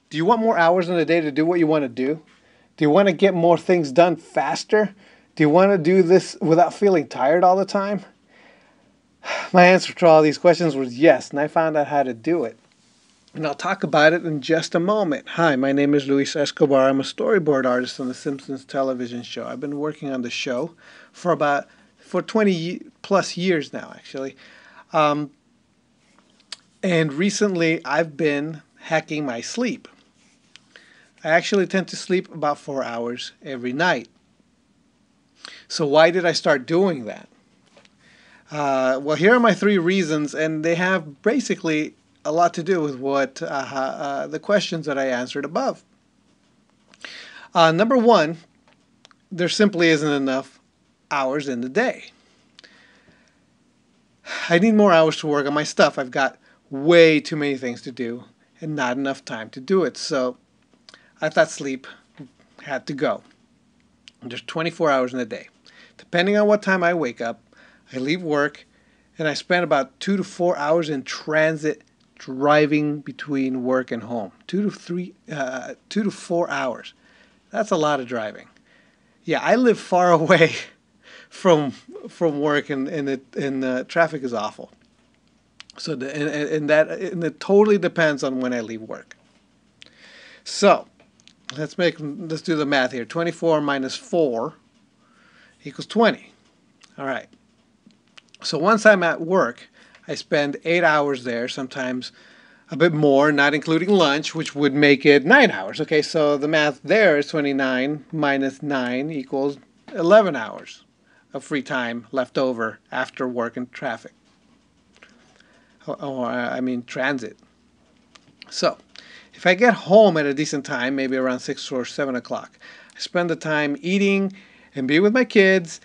Do you want more hours in the day to do what you want to do? Do you want to get more things done faster? Do you want to do this without feeling tired all the time? My answer to all these questions was yes, and I found out how to do it. And I'll talk about it in just a moment. Hi, my name is Luis Escobar. I'm a storyboard artist on the Simpsons television show. I've been working on the show for 20 plus years now, actually. Um, and recently, I've been hacking my sleep. I actually tend to sleep about 4 hours every night. So why did I start doing that? Well, here are my three reasons, and they have basically a lot to do with what the questions that I answered above. Number one, there simply isn't enough hours in the day. I need more hours to work on my stuff. I've got way too many things to do and not enough time to do it. So I thought sleep had to go. There's 24 hours in a day. Depending on what time I wake up, I leave work, and I spend about 2 to 4 hours in transit driving between work and home. 2 to 4 hours. That's a lot of driving. Yeah, I live far away from work, and the traffic is awful. So and it totally depends on when I leave work. So let's do the math here. 24 minus 4 equals 20. All right. So once I'm at work, I spend 8 hours there, sometimes a bit more, not including lunch, which would make it 9 hours. Okay, so the math there is 29 minus 9 equals 11 hours of free time left over after work and traffic. I mean transit. So if I get home at a decent time, maybe around 6 or 7 o'clock, I spend the time eating and being with my kids,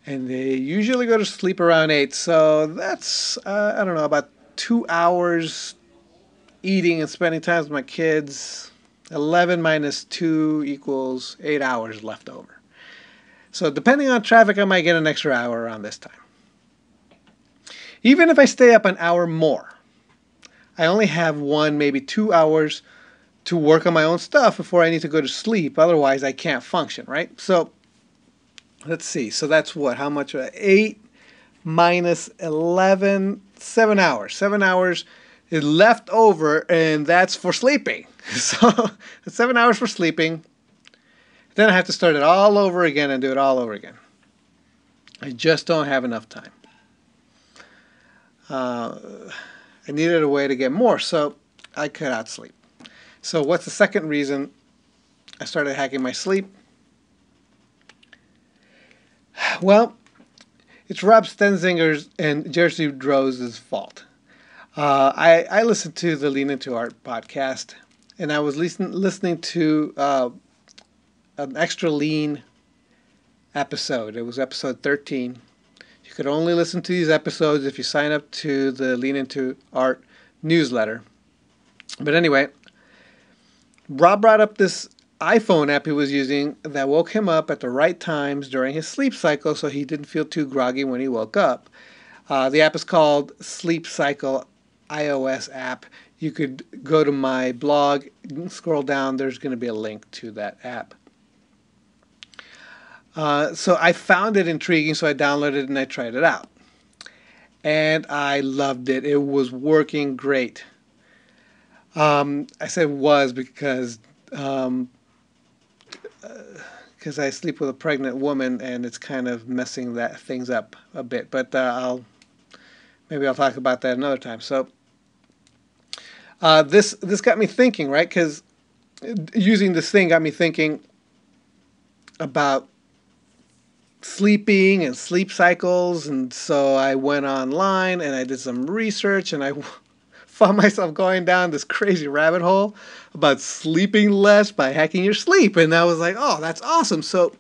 and they usually go to sleep around 8. So that's, I don't know, about 2 hours eating and spending time with my kids. 11 minus 2 equals 8 hours left over. So depending on traffic, I might get an extra hour around this time. Even if I stay up an hour more, I only have 1, maybe 2 hours to work on my own stuff before I need to go to sleep. Otherwise, I can't function, right? So let's see. So that's what? How much? 8 minus 11, 7 hours. 7 hours is left over, and that's for sleeping. So 7 hours for sleeping. Then I have to start it all over again and do it all over again. I just don't have enough time. I needed a way to get more, so I cut out sleep. So what's the second reason I started hacking my sleep? Well, it's Rob Stenzinger's and Jersey Drose's fault. I listened to the Lean Into Art podcast, and I was listening to an extra lean episode. It was episode 13. You could only listen to these episodes if you sign up to the Lean Into Art newsletter. But anyway, Rob brought up this iPhone app he was using that woke him up at the right times during his sleep cycle so he didn't feel too groggy when he woke up. The app is called Sleep Cycle iOS app. You could go to my blog, scroll down, there's going to be a link to that app. So I found it intriguing, so I downloaded it and I tried it out. And I loved it. It was working great. I said was because I sleep with a pregnant woman, and it's kind of messing things up a bit. But maybe I'll talk about that another time. So this got me thinking, right? Because using this thing got me thinking about sleeping and sleep cycles, and so I went online and I did some research, and I found myself going down this crazy rabbit hole about sleeping less by hacking your sleep, and I was like, oh, that's awesome. So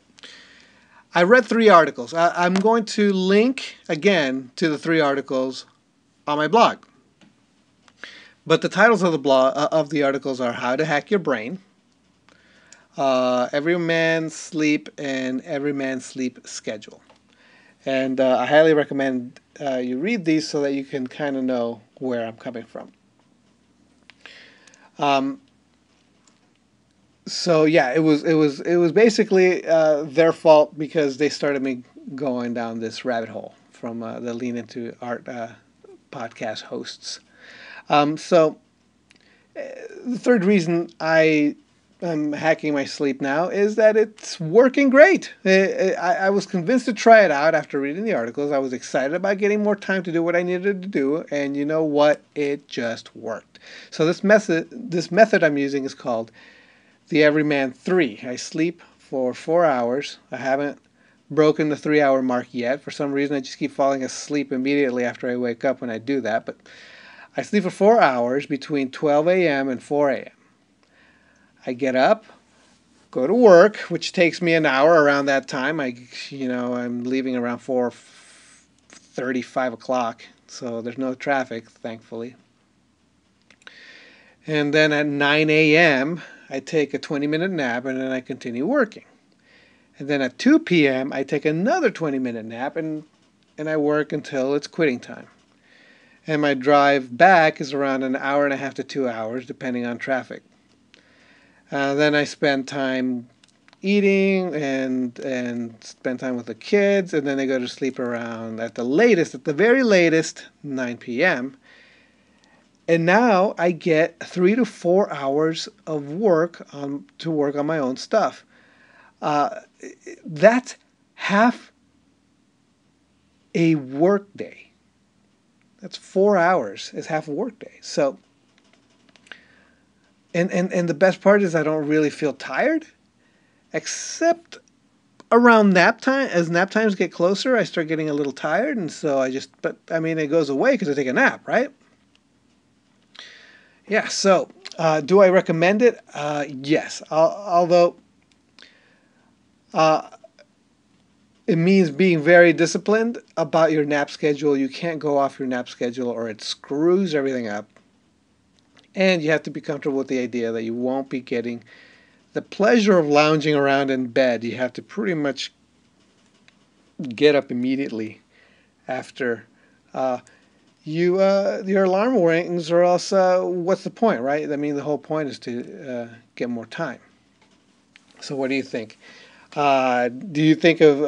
I read 3 articles. I'm going to link again to the 3 articles on my blog, but the titles of the articles are How to Hack Your Brain, Every Man's Sleep, and Every Man's Sleep Schedule. And I highly recommend you read these so that you can kind of know where I'm coming from. So yeah, it was basically their fault because they started me going down this rabbit hole from the Lean Into Art podcast hosts. So the third reason I am hacking my sleep now is that it's working great. I was convinced to try it out after reading the articles. I was excited about getting more time to do what I needed to do, and you know what? It just worked. So this method I'm using is called the Everyman 3. I sleep for 4 hours. I haven't broken the 3 hour mark yet. For some reason, I just keep falling asleep immediately after I wake up when I do that. But I sleep for 4 hours between 12 a.m. and 4 a.m. I get up, go to work, which takes me an hour around that time. I'm leaving around 4:30, 5 o'clock, so there's no traffic, thankfully. And then at 9 a.m., I take a 20-minute nap and then I continue working. And then at 2 p.m., I take another 20-minute nap and I work until it's quitting time. And my drive back is around an hour and a half to 2 hours, depending on traffic. Then I spend time eating and spend time with the kids, and then they go to sleep around at the very latest, 9 p.m. And now I get 3 to 4 hours of work to work on my own stuff. Uh, that's half a work day. That's 4 hours is half a work day. So, and the best part is I don't really feel tired, except around nap time. As nap times get closer, I start getting a little tired, and so but I mean, it goes away because I take a nap, right? Yeah. So, do I recommend it? Yes. Although uh, it means being very disciplined about your nap schedule. You can't go off your nap schedule, or it screws everything up. And you have to be comfortable with the idea that you won't be getting the pleasure of lounging around in bed. You have to pretty much get up immediately after uh, your alarm rings, or else what's the point, right? I mean, the whole point is to get more time. So, what do you think? Do you think of?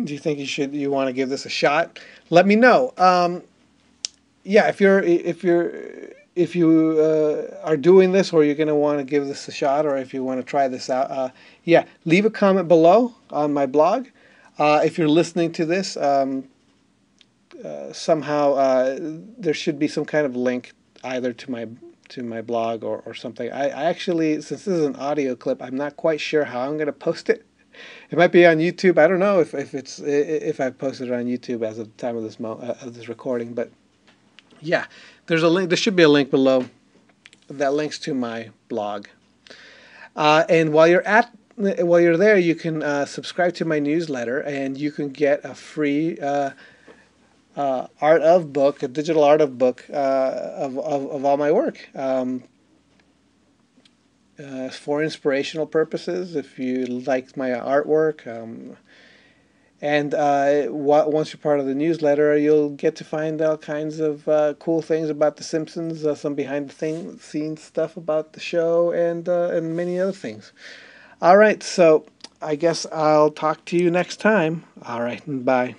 Do you think you want to give this a shot? Let me know. Yeah, if you are doing this, or you're going to want to give this a shot, or if you want to try this out, yeah, leave a comment below on my blog. If you're listening to this, somehow there should be some kind of link either to my blog or something. I actually, since this is an audio clip, I'm not quite sure how I'm going to post it. It might be on YouTube. I don't know if I've posted it on YouTube as of the time of this recording, but yeah, there's a link. There should be a link below that links to my blog. And while you're there, you can subscribe to my newsletter, and you can get a free art of book, a digital art of book of all my work. For inspirational purposes, if you like my artwork. And once you're part of the newsletter, you'll get to find all kinds of cool things about The Simpsons, some behind the scenes stuff about the show, and many other things. All right, so I guess I'll talk to you next time. All right, bye.